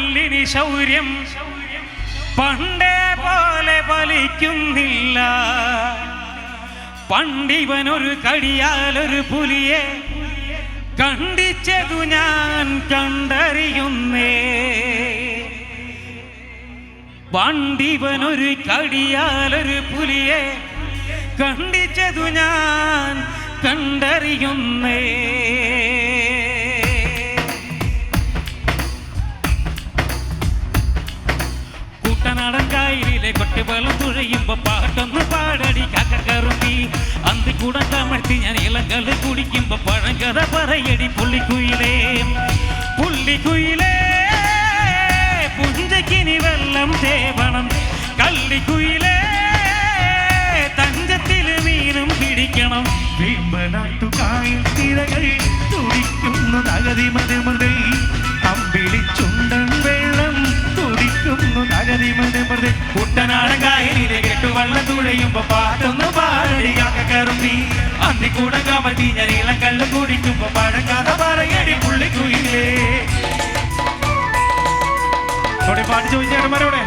കല്ലിനി ശൗര്യം പണ്ടേ പോലെ ഫലിക്കുന്നില്ല. പണ്ടിവനൊരു കടിയാലൊരു പുലിയെ കണ്ടിച്ചതു ഞാൻ കണ്ടറിയുന്നേ. പണ്ടിവനൊരു കടിയാലൊരു പുലിയെ കണ്ടിച്ചതു ഞാൻ കണ്ടറിയുന്നേ. കുട്ടനാടൻകായലിലെ കൊട്ടുവെള്ളം തുഴയുമ്പോ പാട്ടൊന്ന് പാടടി കാക്കക്കറുമ്പി. അന്തിക്കൂടം കമഴ്ത്തി ഞാൻ ഇളങ്കല് കുടിക്കുമ്പോ പഴങ്കഥ പറയടി പുള്ളിക്കുയിലേ. പുള്ളിക്കുയിലേ പുഞ്ചക്കിനി വെള്ളം തേവണം. കള്ളിക്കുയിലേ തഞ്ചത്തില് മീനും പിടിക്കണം. വേമ്പനാട്ടുകായൽ തിരകൾ തുടിക്കുന്നു നഗതിമതിമൃതി. അമ്പിളിച്ചുണ്ടൻ വെള്ളം തുടിക്കുന്നു നഗതിമതിമൃതി. കുട്ടനാടൻകായലിലെ കെട്ടുവെള്ളം തുഴയുമ്പോ പാട്ടൊന്ന് പാടടി കാക്കക്കറുമ്പി. അന്തിക്കൂടം കമഴ്ത്തി ഞാൻ ഇളങ്കല്ല് കുടിക്കുമ്പോ പഴങ്കഥ പറയടി പുള്ളിക്കുയിലേ. പാട്ട് ചോദിച്ചേട്ടന്മാരോടെ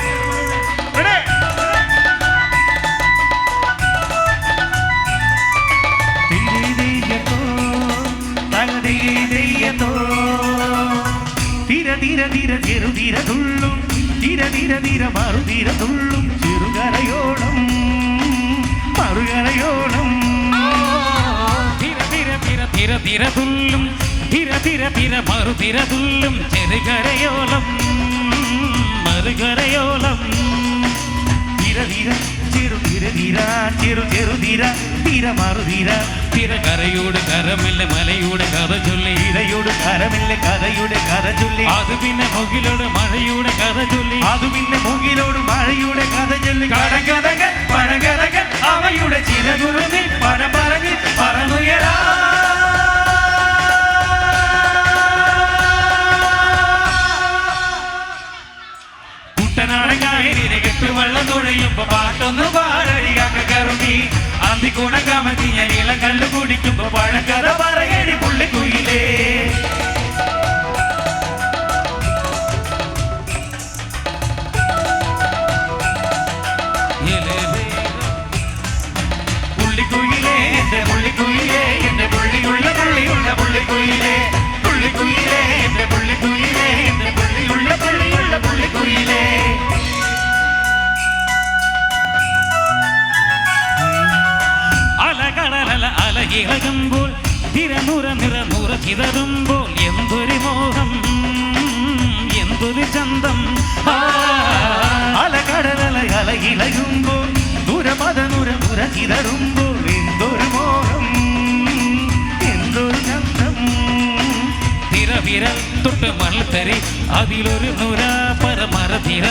തിര തിര ചെറുതിര തുള്ളും തിര തിര തിര മറുതിര തുള്ളും ചെറുകരയോളം മറുകരയോളം. തിര തിര തിര തിര തിര തുള്ളും തിര തിര തിര മറുതിര തുള്ളും ചെറുകരയോളം മറുകരയോളം. തിര തിര ചെറുതിര തിര ചെറു ചെറുതിര തിര മറുതിര. തിരകരയോട് കരമില്ല മലയുടെ കഥ ചൊല്ലി. ഇരയോട് കരമില്ല കഥയുടെ കഥ ചൊല്ലി. അത് പിന്നെ മുകിലോട് മഴയുടെ കഥ ചൊല്ലി. അത് പിന്നെ മുകിലോട് മഴയുടെ കഥ ചൊല്ലി. കടകഥകൾ പഴകഥകൾ അവയുടെ ചിരകുറുതിൽ പഴ പറഞ്ഞ് പറന്നുയരാ. കുട്ടനാടൻകായലിലെ കെട്ടുവെള്ളം തുഴയുമ്പോ പാട്ടൊന്ന് പാടടി കാക്കക്കറുമ്പി. അന്തിക്കൂടം കമഴ്ത്തി ഞാൻ ഇളങ്കല്ല് കുടിക്കുമ്പോ പഴങ്കഥ പറയടി പുള്ളിക്കുയിലേ. പുള്ളിക്കുയിലേ എന്റെ പുള്ളിക്കുയിലേ എന്റെ പുള്ളിയുള്ള പുള്ളിയുള്ള പുള്ളിക്കുയിലേ. പുള്ളിക്കുയിലേ എന്റെ പുള്ളിക്കുയിലേ എന്റെ പുള്ളിയുള്ള പുള്ളിയുള്ള പുള്ളിക്കുയിലേ. അലകടലല അലകിളകുമ്പോൾ തിരനുറ നിറ നുറ ചിതറുമ്പോൾ എന്തൊരു മോഹം എന്തൊരു ചന്തം. അലകടലല അലകിളകുമ്പോൾ ദുരമതനുര നുര ചിതറുമ്പോൾ എന്തൊരു മോഹം എന്തൊരു ചന്തം. തിരവിരൽ തൊട്ട് മൽത്തരി അതിലൊരു നുര പരമരതിര.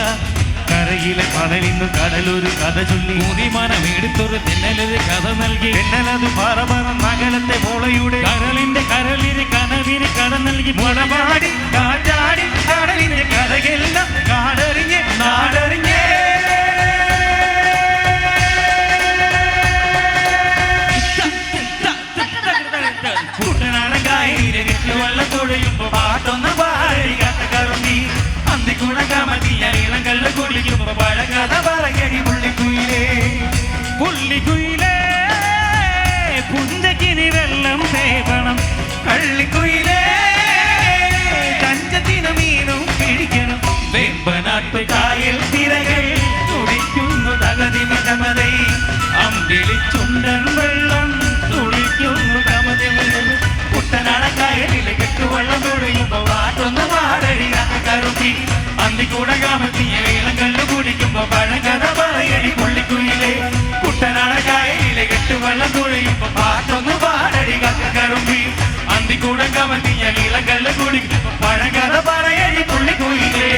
കരയിലെ കടലിന്ന് കടലൊരു കഥ ചൊല്ലി. മുതിമനം എടുത്തൊരു തെന്നലൊരു കഥ നൽകി. തെന്നലത് പറപറം നഗരത്തെ മോളയുടെ കരളിന്റെ കരളിന് കനവിന് കട നൽകി. മുളപാടി കാറ്റാടി കടലിന്റെ കഥയെല്ലാം കാടറിഞ്ഞ് നാടറിഞ്ഞേ. കുട്ടനാടൻകായലിലെ കെട്ടുവെള്ളം തുഴയുമ്പോ പാട്ടൊന്ന് പാടി കാക്കക്കറുമ്പി. അന്തിക്കൂടം കമഴ്ത്തി ഞാൻ ഇളങ്കല്ല് കുടിക്കുമ്പോ പഴങ്കഥ പറയടി പുള്ളിക്കുയിലേ. പുള്ളിക്കുയിലേ പുഞ്ചക്കിനി വെള്ളം തേവണം. കള്ളിക്കുയിലേ തഞ്ചത്തിന് മീനും പിടിക്കണം. വെമ്പനാട്ടുകായൽ തിരകൾ തുടിക്കുന്നു തകതിമതമതൈ. അമ്പിളിച്ചുണ്ടൻ വെള്ളം തുടിക്കുന്നു കമതമതൈ. കുട്ടനാടൻകായലിലെ കെട്ടുവെള്ളം തുഴയുമ്പോ പാട്ടൊന്ന് പാടടി കാക്കക്കറുമ്പി. അന്തിക്കൂടം കമഴ്ത്തി ഇളങ്കല്ല് കുടിക്കുമ്പോ പഴങ്കഥ പറയടി പുള്ളിക്കുയിലേ. കുട്ടനാടൻകായലിലെ കെട്ടുവെള്ളം തുഴയുമ്പോ പാട്ടൊന്ന് പാടടി കാക്കക്കറുമ്പി. അന്തിക്കൂടം കമഴ്ത്തി ഇളങ്കല്ല് കുടിക്കുമ്പോ പഴങ്കഥ പറയടി പുള്ളിക്കുയിലേ.